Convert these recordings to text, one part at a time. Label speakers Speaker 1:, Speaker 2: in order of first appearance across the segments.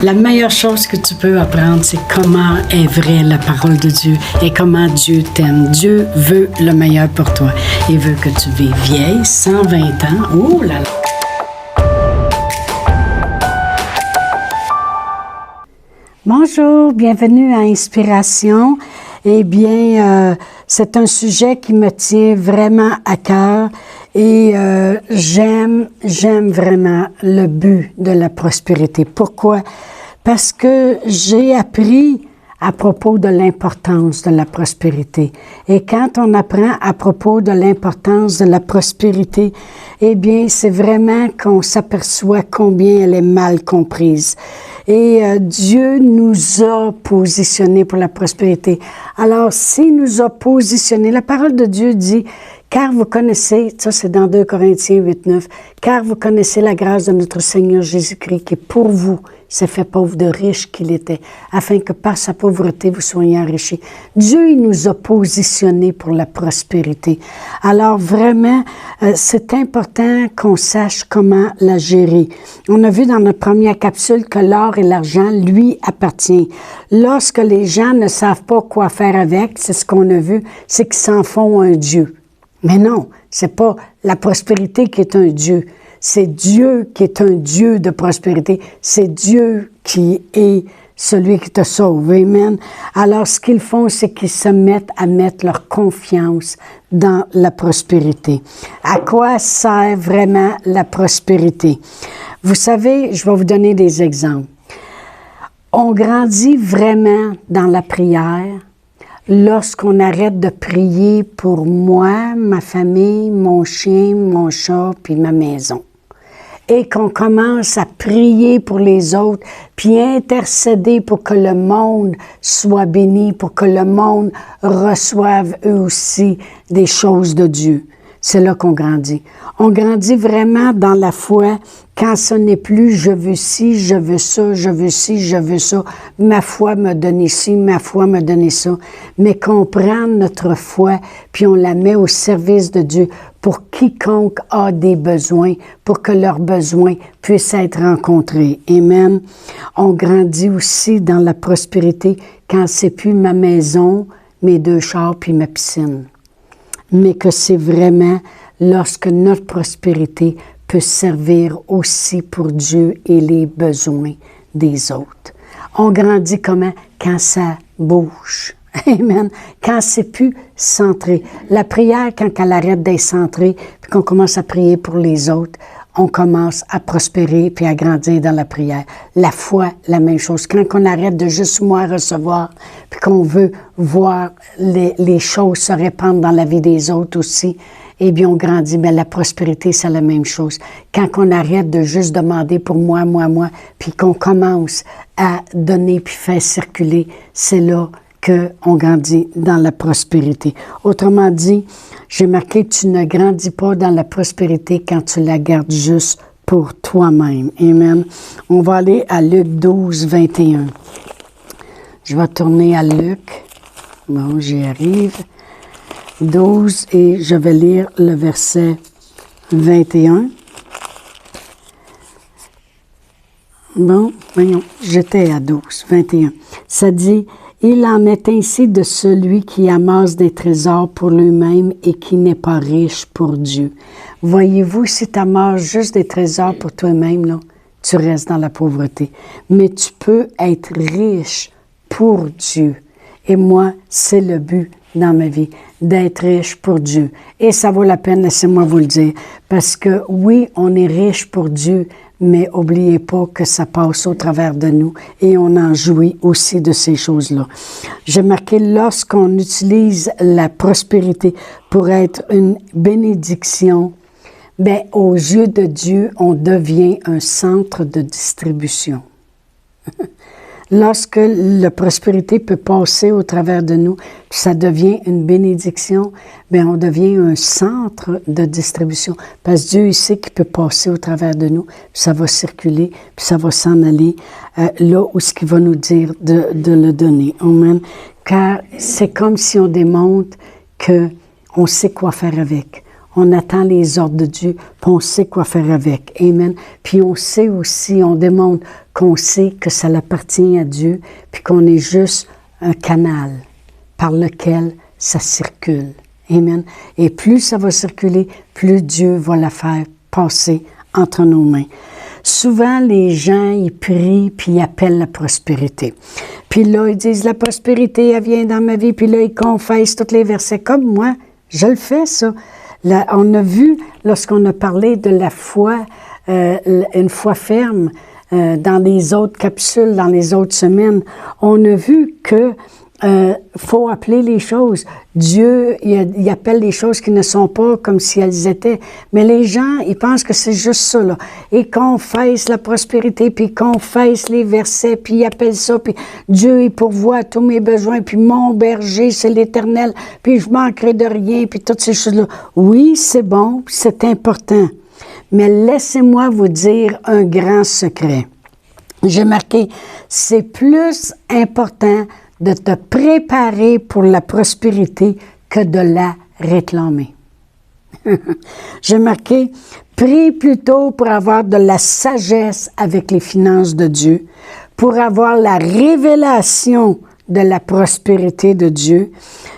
Speaker 1: La meilleure chose que tu peux apprendre, c'est comment est vraie la parole de Dieu et comment Dieu t'aime. Dieu veut le meilleur pour toi. Il veut que tu vives vieille, 120 ans. Oh là là! Bonjour, bienvenue à Inspiration. Eh bien, c'est un sujet qui me tient vraiment à cœur et j'aime vraiment le but de la prospérité. Pourquoi? Parce que j'ai appris à propos de l'importance de la prospérité. Et quand on apprend à propos de l'importance de la prospérité, eh bien, c'est vraiment qu'on s'aperçoit combien elle est mal comprise. Et Dieu nous a positionnés pour la prospérité. Alors, s'il nous a positionnés, la parole de Dieu dit, car vous connaissez, ça c'est dans 2 Corinthiens 8, 9, car vous connaissez la grâce de notre Seigneur Jésus-Christ qui pour vous s'est fait pauvre de riche qu'il était, afin que par sa pauvreté vous soyez enrichis. Dieu, il nous a positionnés pour la prospérité. Alors vraiment, c'est important qu'on sache comment la gérer. On a vu dans notre première capsule que l'or et l'argent lui appartient. Lorsque les gens ne savent pas quoi faire avec, c'est ce qu'on a vu, c'est qu'ils s'en font un Dieu. Mais non, c'est pas la prospérité qui est un Dieu. C'est Dieu qui est un Dieu de prospérité. C'est Dieu qui est celui qui te sauve. Amen. Alors, ce qu'ils font, c'est qu'ils se mettent à mettre leur confiance dans la prospérité. À quoi sert vraiment la prospérité? Vous savez, je vais vous donner des exemples. On grandit vraiment dans la prière lorsqu'on arrête de prier pour moi, ma famille, mon chien, mon chat, puis ma maison. Et qu'on commence à prier pour les autres, puis intercéder pour que le monde soit béni, pour que le monde reçoive eux aussi des choses de Dieu. C'est là qu'on grandit. On grandit vraiment dans la foi quand ce n'est plus « je veux ci, je veux ça, je veux ci, je veux ça », ma foi me donne ci, ma foi me donne ça, mais qu'on prend notre foi puis on la met au service de Dieu pour quiconque a des besoins, pour que leurs besoins puissent être rencontrés. Amen. On grandit aussi dans la prospérité quand c'est plus ma maison, mes 2 chars puis ma piscine. Mais que c'est vraiment lorsque notre prospérité peut servir aussi pour Dieu et les besoins des autres. On grandit comment? Quand ça bouge. Amen. Quand c'est plus centré. La prière, quand elle arrête d'être centrée, puis qu'on commence à prier pour les autres, on commence à prospérer puis à grandir dans la prière. La foi, la même chose. Quand on arrête de juste moi recevoir, puis qu'on veut voir les choses se répandre dans la vie des autres aussi, eh bien, on grandit. Mais la prospérité, c'est la même chose. Quand on arrête de juste demander pour moi, puis qu'on commence à donner puis faire circuler, c'est là qu'on grandit dans la prospérité. Autrement dit, j'ai marqué, tu ne grandis pas dans la prospérité quand tu la gardes juste pour toi-même. Amen. On va aller à Luc 12, 21. Je vais tourner à Luc. Bon, j'y arrive. 12 et je vais lire le verset 21. Bon, voyons, j'étais à 12, 21. Ça dit, « Il en est ainsi de celui qui amasse des trésors pour lui-même et qui n'est pas riche pour Dieu. » Voyez-vous, si tu amasses juste des trésors pour toi-même, là, tu restes dans la pauvreté. Mais tu peux être riche pour Dieu. Et moi, c'est le but dans ma vie, d'être riche pour Dieu. Et ça vaut la peine, laissez-moi vous le dire, parce que oui, on est riche pour Dieu, mais n'oubliez pas que ça passe au travers de nous et on en jouit aussi de ces choses-là. J'ai marqué, lorsqu'on utilise la prospérité pour être une bénédiction, bien, aux yeux de Dieu, on devient un centre de distribution. Lorsque la prospérité peut passer au travers de nous, puis ça devient une bénédiction, bien, on devient un centre de distribution. Parce que Dieu, il sait qu'il peut passer au travers de nous, puis ça va circuler, puis ça va s'en aller là où ce qu'il va nous dire de le donner. Amen. Car c'est comme si on démontre qu'on sait quoi faire avec. On attend les ordres de Dieu, puis on sait quoi faire avec. Amen. Puis on sait aussi, on démontre qu'on sait que ça appartient à Dieu, puis qu'on est juste un canal par lequel ça circule. Amen. Et plus ça va circuler, plus Dieu va la faire passer entre nos mains. Souvent, les gens, ils prient, puis ils appellent la prospérité. Puis là, ils disent, la prospérité, elle vient dans ma vie, puis là, ils confessent tous les versets. Comme moi, je le fais, ça. Là, on a vu, lorsqu'on a parlé de la foi, une foi ferme, dans les autres capsules, dans les autres semaines, on a vu que faut appeler les choses. Dieu, il appelle les choses qui ne sont pas comme si elles étaient. Mais les gens, ils pensent que c'est juste ça, là. Ils confessent la prospérité, puis ils confessent les versets, puis ils appellent ça, puis Dieu, il pourvoit à tous mes besoins, puis mon berger, c'est l'Éternel, puis je manquerai de rien, puis toutes ces choses-là. Oui, c'est bon, c'est important. Mais laissez-moi vous dire un grand secret. J'ai marqué, c'est plus important de te préparer pour la prospérité que de la réclamer. J'ai marqué, prie plutôt pour avoir de la sagesse avec les finances de Dieu, pour avoir la révélation de la prospérité de Dieu,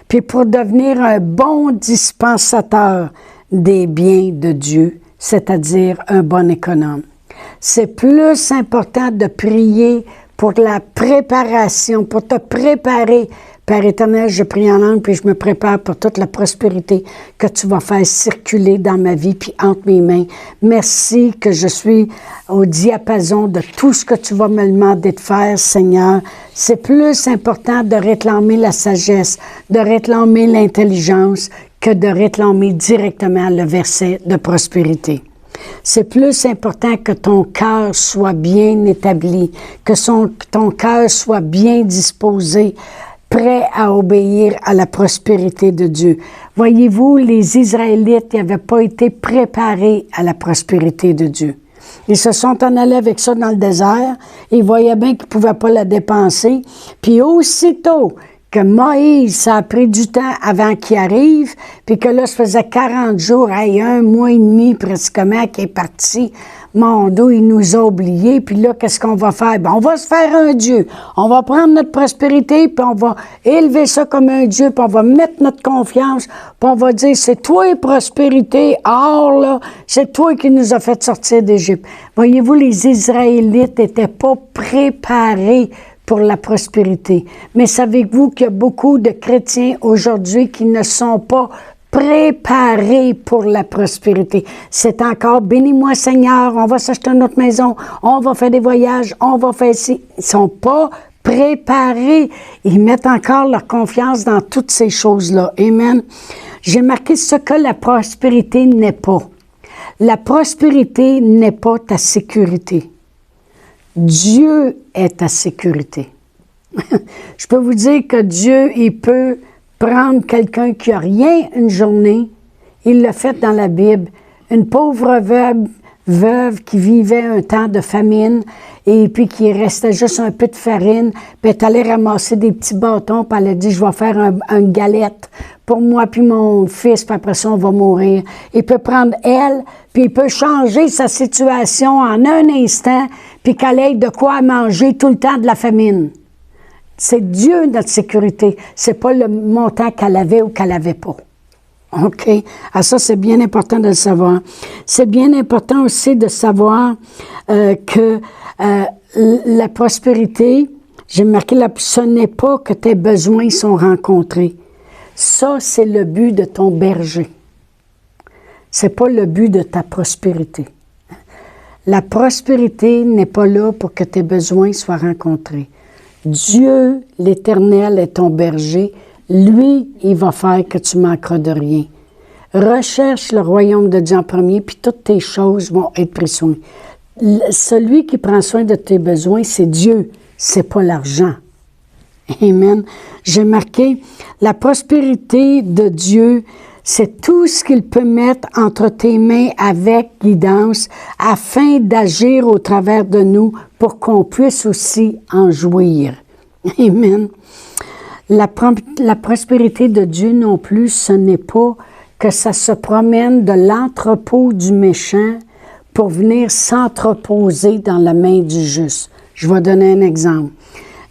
Speaker 1: puis pour devenir un bon dispensateur des biens de Dieu, c'est-à-dire un bon économe. C'est plus important de prier pour la préparation, pour te préparer. Père éternel, je prie en langue, puis je me prépare pour toute la prospérité que tu vas faire circuler dans ma vie, puis entre mes mains. Merci que je suis au diapason de tout ce que tu vas me demander de faire, Seigneur. C'est plus important de réclamer la sagesse, de réclamer l'intelligence, que de réclamer directement le verset de prospérité. C'est plus important que ton cœur soit bien établi, que ton cœur soit bien disposé, prêt à obéir à la prospérité de Dieu. Voyez-vous, les Israélites n'avaient pas été préparés à la prospérité de Dieu. Ils se sont en allés avec ça dans le désert, ils voyaient bien qu'ils ne pouvaient pas la dépenser, puis aussitôt que Moïse, ça a pris du temps avant qu'il arrive, puis que là, ça faisait 40 jours, un mois et demi pratiquement qu'il est parti. Mon Dieu, il nous a oubliés, puis là, qu'est-ce qu'on va faire? Ben, on va se faire un Dieu. On va prendre notre prospérité, puis on va élever ça comme un Dieu, puis on va mettre notre confiance, puis on va dire, c'est toi, prospérité, or là, c'est toi qui nous as fait sortir d'Égypte. Voyez-vous, les Israélites n'étaient pas préparés pour la prospérité. Mais savez-vous qu'il y a beaucoup de chrétiens aujourd'hui qui ne sont pas préparés pour la prospérité. C'est encore, bénis-moi Seigneur, on va s'acheter une autre maison, on va faire des voyages, on va faire ci. Ils ne sont pas préparés. Ils mettent encore leur confiance dans toutes ces choses-là. Amen. J'ai marqué ce que la prospérité n'est pas. La prospérité n'est pas ta sécurité. Dieu est ta sécurité. Je peux vous dire que Dieu, il peut prendre quelqu'un qui n'a rien une journée, il l'a fait dans la Bible, une pauvre veuve qui vivait un temps de famine et puis qui restait juste un peu de farine, puis elle est allée ramasser des petits bâtons, puis elle a dit, je vais faire une galette pour moi puis mon fils, puis après ça, on va mourir. Il peut prendre elle, puis il peut changer sa situation en un instant, puis qu'elle ait de quoi manger tout le temps de la famine. C'est Dieu notre sécurité. C'est pas le montant qu'elle avait ou qu'elle n'avait pas. OK? Ah, ça, c'est bien important de le savoir. C'est bien important aussi de savoir que la prospérité, j'ai marqué là, ce n'est pas que tes besoins sont rencontrés. Ça, c'est le but de ton berger. C'est pas le but de ta prospérité. La prospérité n'est pas là pour que tes besoins soient rencontrés. Dieu, l'Éternel, est ton berger. Lui, il va faire que tu manqueras de rien. Recherche le royaume de Dieu en premier, puis toutes tes choses vont être prises soin. Celui qui prend soin de tes besoins, c'est Dieu, c'est pas l'argent. Amen. J'ai marqué, la prospérité de Dieu, c'est tout ce qu'il peut mettre entre tes mains avec guidance afin d'agir au travers de nous pour qu'on puisse aussi en jouir. Amen. La prospérité de Dieu non plus, ce n'est pas que ça se promène de l'entrepôt du méchant pour venir s'entreposer dans la main du juste. Je vais donner un exemple.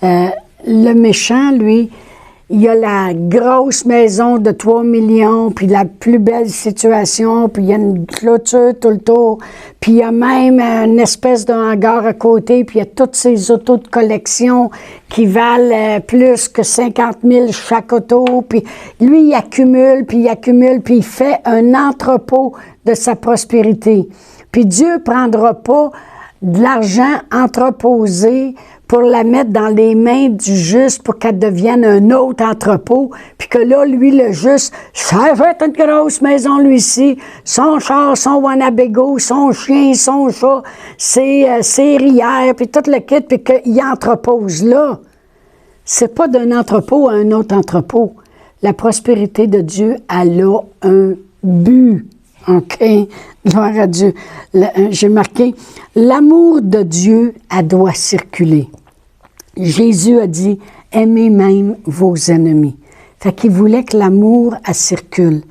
Speaker 1: Le méchant, lui, il a la grosse maison de 3 millions, puis la plus belle situation, puis il y a une clôture tout le tour, puis il y a même une espèce de hangar à côté, puis il y a toutes ces autos de collection qui valent plus que 50 000 chaque auto, puis lui, il accumule, puis il fait un entrepôt de sa prospérité. Puis Dieu ne prendra pas de l'argent entreposé pour la mettre dans les mains du juste pour qu'elle devienne un autre entrepôt, puis que là, lui, le juste, ça fait une grosse maison, lui-ci, son char, son Winnebago, son chien, son chat, ses rières, puis tout le kit, puis qu'il entrepose là. C'est pas d'un entrepôt à un autre entrepôt. La prospérité de Dieu, elle a un but. OK? Gloire à Dieu. J'ai marqué, l'amour de Dieu, elle doit circuler. Jésus a dit, aimez même vos ennemis. Fait qu'il voulait que l'amour, elle circule.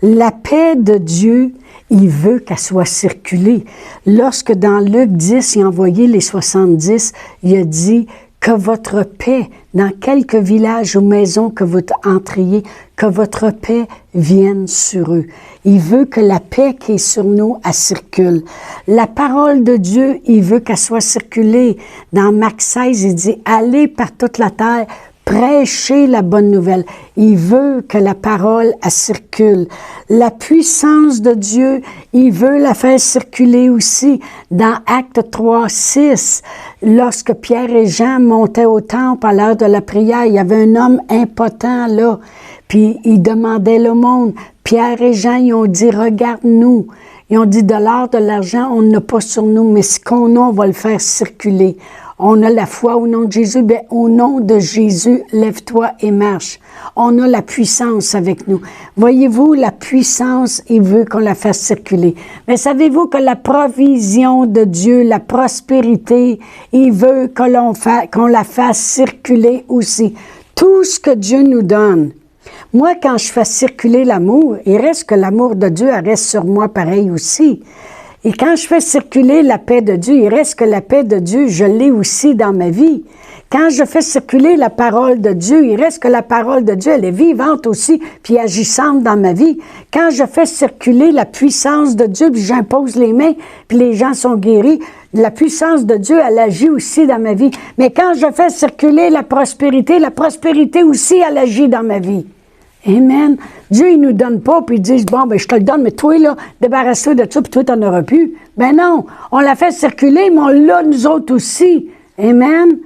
Speaker 1: La paix de Dieu, il veut qu'elle soit circulée. Lorsque dans Luc 10, il a envoyé les 70, il a dit, que votre paix, dans quelques villages ou maisons que vous entriez, que votre paix vienne sur eux. Il veut que la paix qui est sur nous, elle circule. La parole de Dieu, il veut qu'elle soit circulée. Dans Marc 16, il dit, allez par toute la terre, prêchez la bonne nouvelle. Il veut que la parole, elle circule. La puissance de Dieu, il veut la faire circuler aussi. Dans Actes 3, 6, lorsque Pierre et Jean montaient au temple à l'heure de la prière, il y avait un homme impotent là, puis il demandait le monde. Pierre et Jean, ils ont dit, regarde-nous. Ils ont dit, de l'or, de l'argent, on n'a pas sur nous, mais ce qu'on a, on va le faire circuler. On a la foi au nom de Jésus, bien, au nom de Jésus, lève-toi et marche. On a la puissance avec nous. Voyez-vous, la puissance, il veut qu'on la fasse circuler. Mais savez-vous que la provision de Dieu, la prospérité, il veut qu'on la fasse circuler aussi. Tout ce que Dieu nous donne. Moi, quand je fais circuler l'amour, il reste que l'amour de Dieu reste sur moi pareil aussi. Et quand je fais circuler la paix de Dieu, il reste que la paix de Dieu, je l'ai aussi dans ma vie. Quand je fais circuler la parole de Dieu, il reste que la parole de Dieu, elle est vivante aussi, puis agissante dans ma vie. Quand je fais circuler la puissance de Dieu, puis j'impose les mains, puis les gens sont guéris, la puissance de Dieu, elle agit aussi dans ma vie. Mais quand je fais circuler la prospérité aussi, elle agit dans ma vie. Amen. Dieu, il nous donne pas, puis ils disent, bon, ben je te le donne, mais toi, là, débarrasse-toi de ça, puis toi, t'en auras plus. Ben non, on l'a fait circuler, mais on l'a, nous autres aussi. Amen.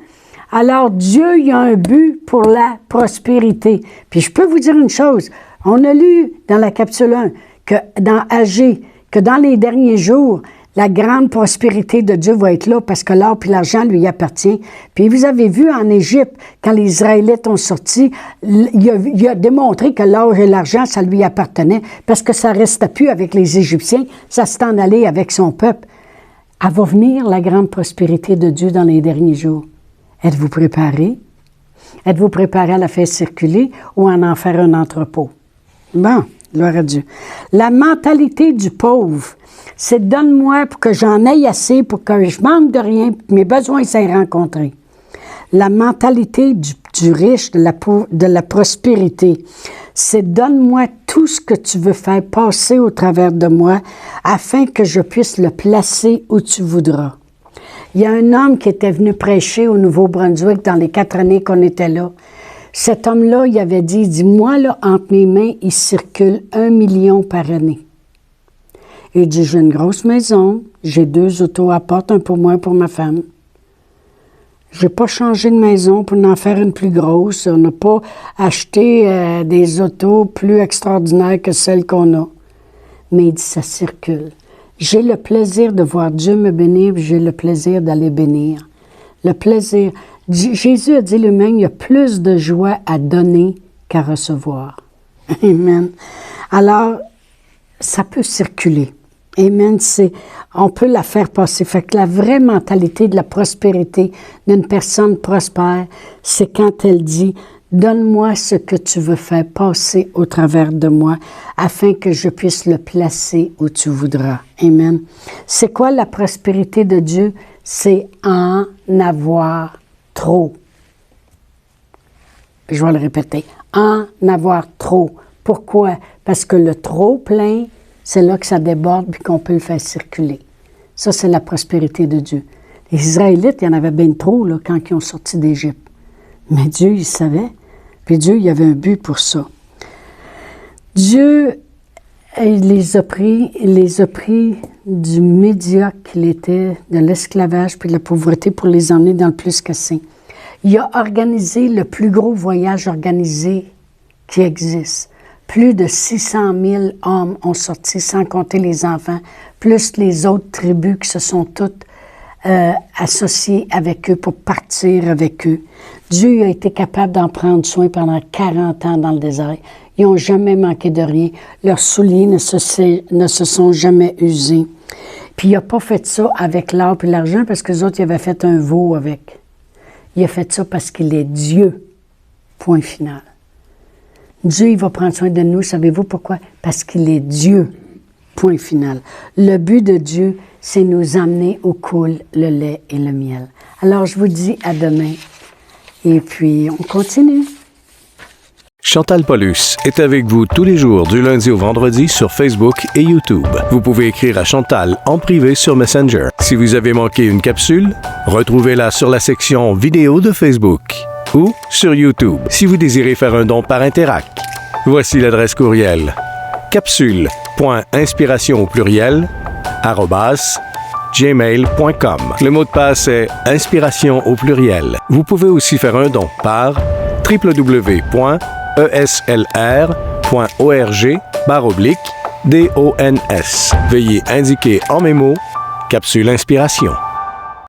Speaker 1: Alors, Dieu, il a un but pour la prospérité. Puis je peux vous dire une chose, on a lu dans la capsule 1, que dans AG, que dans les derniers jours, la grande prospérité de Dieu va être là parce que l'or et l'argent lui appartient. Puis vous avez vu en Égypte, quand les Israélites ont sorti, il a démontré que l'or et l'argent, ça lui appartenait parce que ça ne restait plus avec les Égyptiens, ça s'est en allé avec son peuple. Elle va venir, la grande prospérité de Dieu dans les derniers jours. Êtes-vous préparés? Êtes-vous préparés à la faire circuler ou à en faire un entrepôt? Bon, gloire à Dieu. La mentalité du pauvre, c'est donne-moi pour que j'en aille assez, pour que je manque de rien, pour que mes besoins soient rencontrés. La mentalité du riche, de la prospérité, c'est donne-moi tout ce que tu veux faire passer au travers de moi afin que je puisse le placer où tu voudras. Il y a un homme qui était venu prêcher au Nouveau-Brunswick dans les 4 années qu'on était là. Cet homme-là, il avait dit, moi, là, entre mes mains, il circule 1 million par année. Il dit, j'ai une grosse maison, j'ai 2 autos à porte, un pour moi, un pour ma femme. Je n'ai pas changé de maison pour en faire une plus grosse. On n'a pas acheté des autos plus extraordinaires que celles qu'on a. Mais il dit, ça circule. J'ai le plaisir de voir Dieu me bénir, j'ai le plaisir d'aller bénir. Le plaisir. Jésus a dit lui-même, il y a plus de joie à donner qu'à recevoir. Amen. Alors, ça peut circuler. Amen. On peut la faire passer. Fait que la vraie mentalité de la prospérité d'une personne prospère, c'est quand elle dit « Donne-moi ce que tu veux faire passer au travers de moi afin que je puisse le placer où tu voudras. » Amen. C'est quoi la prospérité de Dieu? C'est en avoir trop. Je vais le répéter. En avoir trop. Pourquoi? Parce que le trop plein, c'est là que ça déborde puis qu'on peut le faire circuler. Ça, c'est la prospérité de Dieu. Les Israélites, il y en avait bien trop là, quand ils ont sorti d'Égypte. Mais Dieu, il savait. Puis Dieu, il avait un but pour ça. Dieu, il les a pris du médiocre qu'il était, de l'esclavage puis de la pauvreté pour les emmener dans le plus que saint. Il a organisé le plus gros voyage organisé qui existe. Plus de 600 000 hommes ont sorti, sans compter les enfants, plus les autres tribus qui se sont toutes associées avec eux pour partir avec eux. Dieu a été capable d'en prendre soin pendant 40 ans dans le désert. Ils n'ont jamais manqué de rien. Leurs souliers ne se sont jamais usés. Puis il n'a pas fait ça avec l'or et l'argent parce que les autres, ils avaient fait un veau avec. Il a fait ça parce qu'il est Dieu. Point final. Dieu, il va prendre soin de nous. Savez-vous pourquoi? Parce qu'il est Dieu. Point final. Le but de Dieu, c'est nous amener où coule le lait et le miel. Alors, je vous dis à demain. Et puis, on continue.
Speaker 2: Chantal Paulus est avec vous tous les jours du lundi au vendredi sur Facebook et YouTube. Vous pouvez écrire à Chantal en privé sur Messenger. Si vous avez manqué une capsule, retrouvez-la sur la section vidéo de Facebook ou sur YouTube si vous désirez faire un don par Interac. Voici l'adresse courriel capsule.inspiration au pluriel @gmail.com. Le mot de passe est inspiration au pluriel. Vous pouvez aussi faire un don par www.eslr.org/dons. Veuillez indiquer en mémo Capsule Inspiration.